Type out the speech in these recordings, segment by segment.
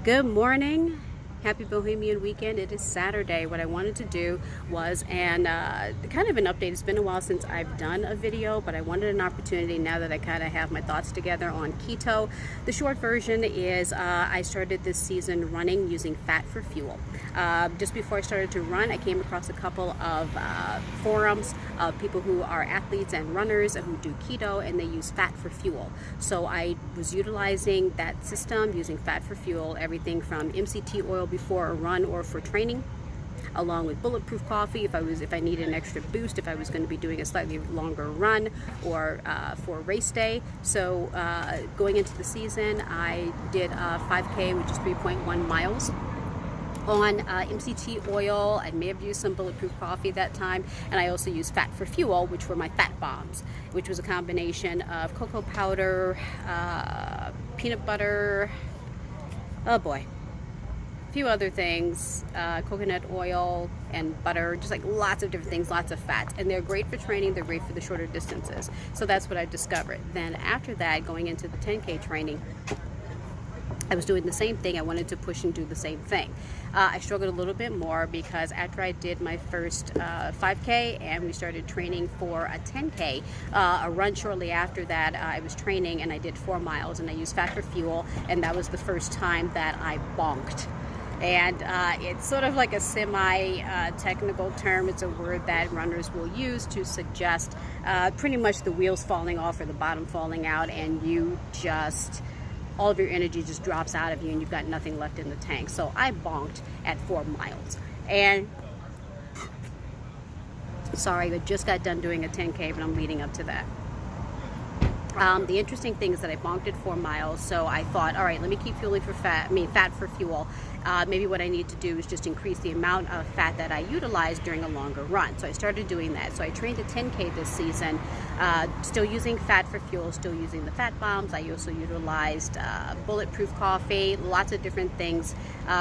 Good morning. Happy Bohemian weekend. It is Saturday. What I wanted to do was kind of an update. It's been a while since I've done a video, but I wanted an opportunity now that I kind of have my thoughts together on keto. The short version is I started this season running using fat for fuel. Just before I started to run, I came across a couple of forums of people who are athletes and runners who do keto, and they use fat for fuel. So I was utilizing that system, using fat for fuel, everything from MCT oil before a run or for training, along with bulletproof coffee if I needed an extra boost, if I was going to be doing a slightly longer run or for a race day. So going into the season, I did a 5K, which is 3.1 miles on MCT oil. I may have used some bulletproof coffee that time, and I also used fat for fuel, which were my fat bombs, which was a combination of cocoa powder, peanut butter, oh boy, a few other things, coconut oil and butter, just like lots of different things, lots of fats. And they're great for training, they're great for the shorter distances. So that's what I discovered. Then after that, going into the 10K training, I was doing the same thing. I wanted to push and do the same thing. I struggled a little bit more because after I did my first 5K and we started training for a 10K, a run shortly after that, I was training and I did 4 miles and I used fat for fuel, and that was the first time that I bonked. And it's sort of like a semi-technical term. It's a word that runners will use to suggest pretty much the wheels falling off or the bottom falling out, and you just, all of your energy just drops out of you and you've got nothing left in the tank. So I bonked at 4 miles. And sorry, I just got done doing a 10K, but I'm leading up to that. The interesting thing is that I bonked at 4 miles, so I thought, all right, let me keep fueling for fat for fuel. Maybe what I need to do is just increase the amount of fat that I utilize during a longer run. So I started doing that. So I trained a 10K this season, still using fat for fuel, still using the fat bombs. I also utilized bulletproof coffee, lots of different things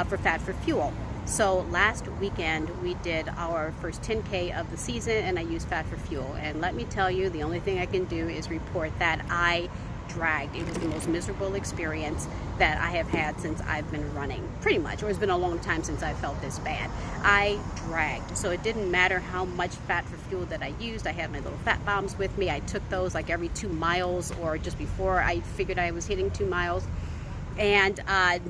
for fat for fuel. So last weekend we did our first 10K of the season and I used fat for fuel. And let me tell you, the only thing I can do is report that I dragged. It was the most miserable experience that I have had since I've been running, pretty much, or it's been a long time since I felt this bad. I dragged. So it didn't matter how much fat for fuel that I used. I had my little fat bombs with me. I took those like every 2 miles or just before I figured I was hitting 2 miles. And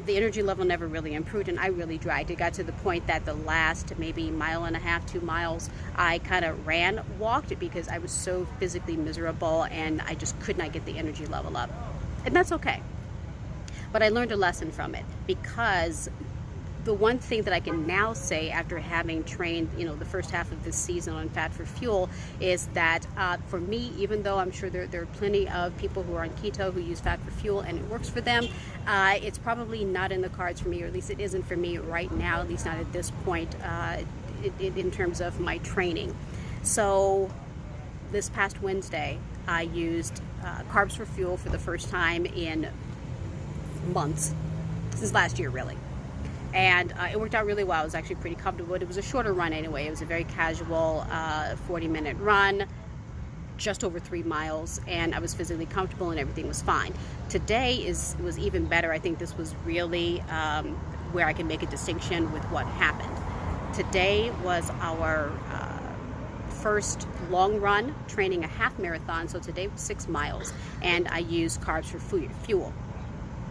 the energy level never really improved, and I really dragged. It got to the point that the last maybe 1.5 miles, 2 miles, I kind of walked because I was so physically miserable and I just could not get the energy level up. And that's okay. But I learned a lesson from it, because the one thing that I can now say after having trained, the first half of this season on fat for fuel is that for me, even though I'm sure there are plenty of people who are on keto who use fat for fuel and it works for them, it's probably not in the cards for me, or at least it isn't for me right now, at least not at this point in terms of my training. So this past Wednesday, I used carbs for fuel for the first time in months, since last year really. And it worked out really well. I was actually pretty comfortable. It was a shorter run anyway. It was a very casual 40-minute run, just over 3 miles, and I was physically comfortable and everything was fine. Today was even better. I think this was really where I can make a distinction with what happened. Today was our first long run, training a half marathon. So today was 6 miles, and I used carbs for fuel.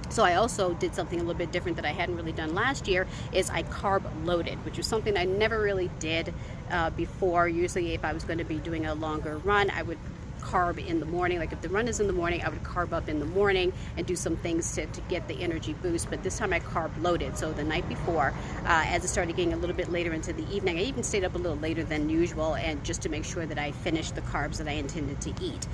So I also did something a little bit different that I hadn't really done last year, is I carb loaded, which was something I never really did before. Usually if I was going to be doing a longer run, I would carb in the morning. Like if the run is in the morning, I would carb up in the morning and do some things to get the energy boost. But this time I carb loaded. So the night before, as it started getting a little bit later into the evening, I even stayed up a little later than usual, and just to make sure that I finished the carbs that I intended to eat.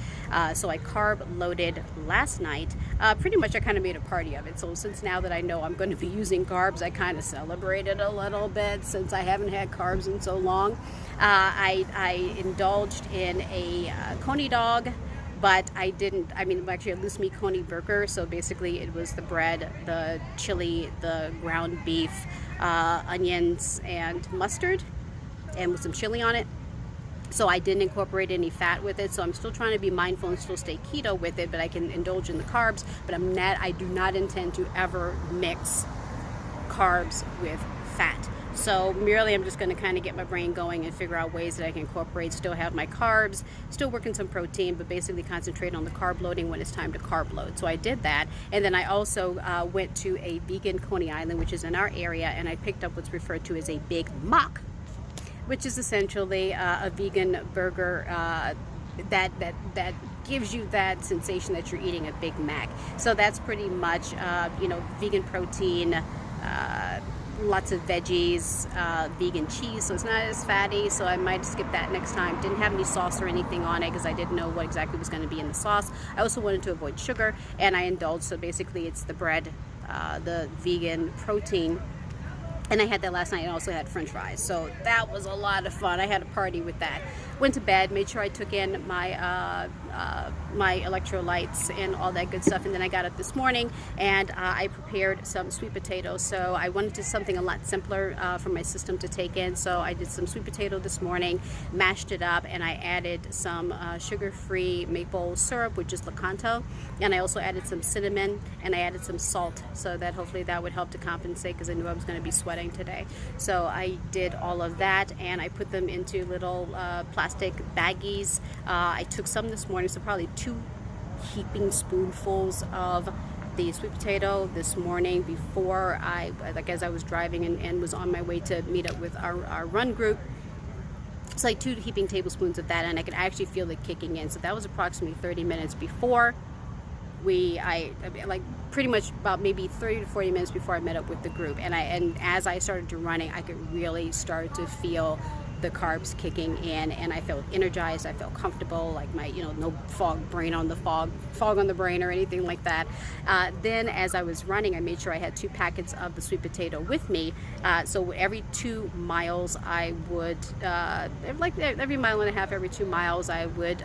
So I carb loaded last night. Pretty much I kind of made a party of it. So since now that I know I'm going to be using carbs, I kind of celebrated a little bit since I haven't had carbs in so long. I indulged in a coney dog, but actually a loose meat coney burger. So basically it was the bread, the chili, the ground beef, onions, and mustard, and with some chili on it. So I didn't incorporate any fat with it. So I'm still trying to be mindful and still stay keto with it, but I can indulge in the carbs. But I do not intend to ever mix carbs with fat. So merely I'm just going to kind of get my brain going and figure out ways that I can incorporate, still have my carbs, still working some protein, but basically concentrate on the carb loading when it's time to carb load. So I did that. And then I also went to a vegan Coney Island, which is in our area, and I picked up what's referred to as a Big Mac, which is essentially a vegan burger that gives you that sensation that you're eating a Big Mac. So that's pretty much, vegan protein, lots of veggies, vegan cheese, so it's not as fatty, so I might skip that next time. Didn't have any sauce or anything on it because I didn't know what exactly was going to be in the sauce. I also wanted to avoid sugar, and I indulged, so basically it's the bread, the vegan protein, and I had that last night, and also had french fries, so that was a lot of fun. I had a party with that. Went to bed, made sure I took in my my electrolytes and all that good stuff, and then I got up this morning and I prepared some sweet potatoes. So I wanted to something a lot simpler for my system to take in, so I did some sweet potato this morning, mashed it up, and I added some sugar-free maple syrup, which is Lakanto, and I also added some cinnamon, and I added some salt, so that hopefully that would help to compensate, because I knew I was going to be sweating today. So I did all of that, and I put them into little plastic baggies. I took some this morning, so probably 2 heaping spoonfuls of the sweet potato this morning before as I was driving and was on my way to meet up with our run group. It's like 2 heaping tablespoons of that, and I could actually feel it kicking in. So that was approximately 30 minutes before pretty much about maybe 30 to 40 minutes before I met up with the group. And as I started to running, I could really start to feel the carbs kicking in, and I felt energized. I felt comfortable, like my, no fog on the brain or anything like that. Then as I was running, I made sure I had 2 packets of the sweet potato with me. So every 2 miles I would, every mile and a half, every 2 miles, I would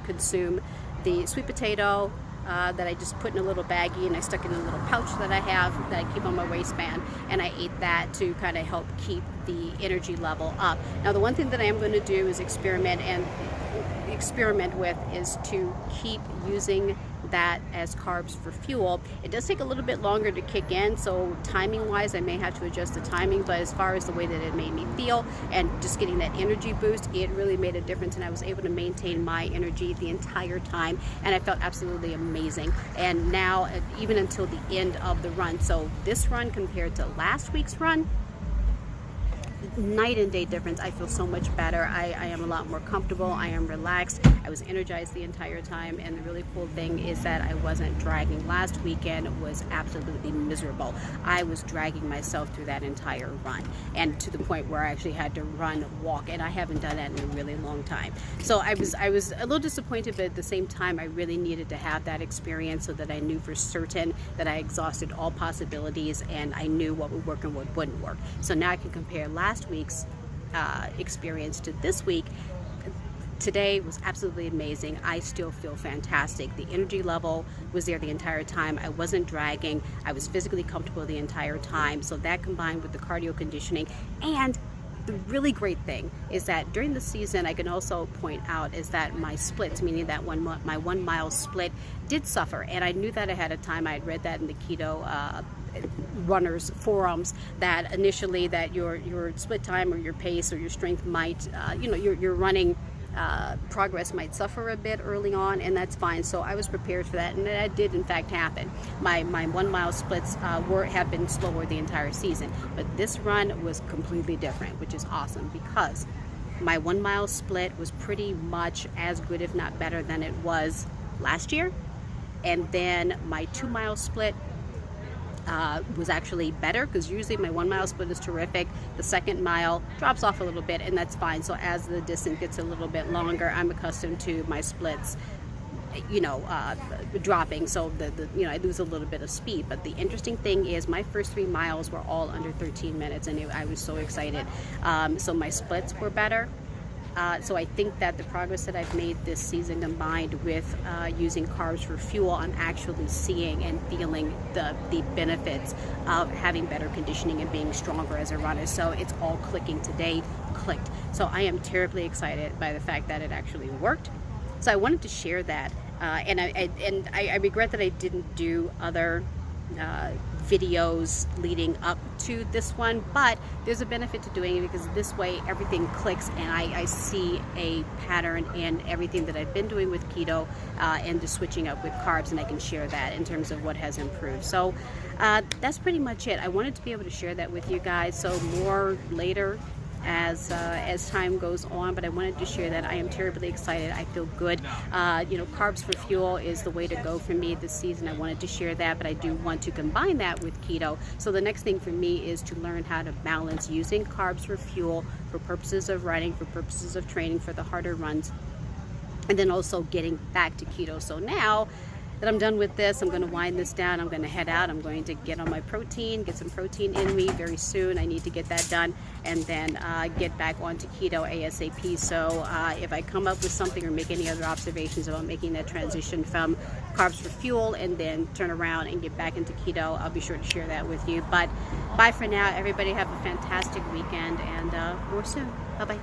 consume the sweet potato, that I just put in a little baggie, and I stuck it in a little pouch that I have that I keep on my waistband, and I ate that to kind of help keep the energy level up. Now the one thing that I am going to do is experiment with is to keep using that as carbs for fuel. It does take a little bit longer to kick in, so timing wise I may have to adjust the timing, but as far as the way that it made me feel and just getting that energy boost, it really made a difference, and I was able to maintain my energy the entire time, and I felt absolutely amazing. And now even until the end of the run, so this run compared to last week's run, night and day difference. I feel so much better. I am a lot more comfortable. I am relaxed. I was energized the entire time, and the really cool thing is that I wasn't dragging. Last weekend was absolutely miserable. I was dragging myself through that entire run, and to the point where I actually had to walk, and I haven't done that in a really long time. So I was a little disappointed, but at the same time I really needed to have that experience so that I knew for certain that I exhausted all possibilities and I knew what would work and what wouldn't work. So now I can compare last week's experience to this week. Today was absolutely amazing. I still feel fantastic. The energy level was there the entire time. I wasn't dragging. I was physically comfortable the entire time. So that combined with the cardio conditioning, and the really great thing is that during the season, I can also point out, is that my splits, meaning that my 1 mile split, did suffer, and I knew that ahead of time. I had read that in the Keto runners forums, that initially that your split time or your pace or your strength might, your running progress might suffer a bit early on, and that's fine. So I was prepared for that, and that did in fact happen. My 1 mile splits have been slower the entire season, but this run was completely different, which is awesome, because my 1 mile split was pretty much as good, if not better, than it was last year. And then my 2 mile split was actually better, because usually my 1 mile split is terrific. The second mile drops off a little bit, and that's fine. So as the distance gets a little bit longer, I'm accustomed to my splits dropping, so I lose a little bit of speed. But the interesting thing is my first 3 miles were all under 13 minutes, and I was so excited. So my splits were better. So I think that the progress that I've made this season, combined with using carbs for fuel, I'm actually seeing and feeling the benefits of having better conditioning and being stronger as a runner. So it's all clicking today, clicked. So I am terribly excited by the fact that it actually worked. So I wanted to share that, and I regret that I didn't do other videos leading up to this one, but there's a benefit to doing it because this way everything clicks and I see a pattern in everything that I've been doing with keto and just switching up with carbs, and I can share that in terms of what has improved. So that's pretty much it. I wanted to be able to share that with you guys, so more later as time goes on, but I wanted to share that I am terribly excited. I feel good. Carbs for fuel is the way to go for me this season. I wanted to share that, but I do want to combine that with keto. So the next thing for me is to learn how to balance using carbs for fuel for purposes of running, for purposes of training, for the harder runs, and then also getting back to keto. So now that I'm done with this, I'm going to wind this down. I'm going to head out. I'm going to get on my protein, get some protein in me very soon. I need to get that done, and then get back onto keto ASAP. So if I come up with something or make any other observations about making that transition from carbs for fuel and then turn around and get back into keto, I'll be sure to share that with you. But bye for now. Everybody have a fantastic weekend, and more soon. Bye-bye.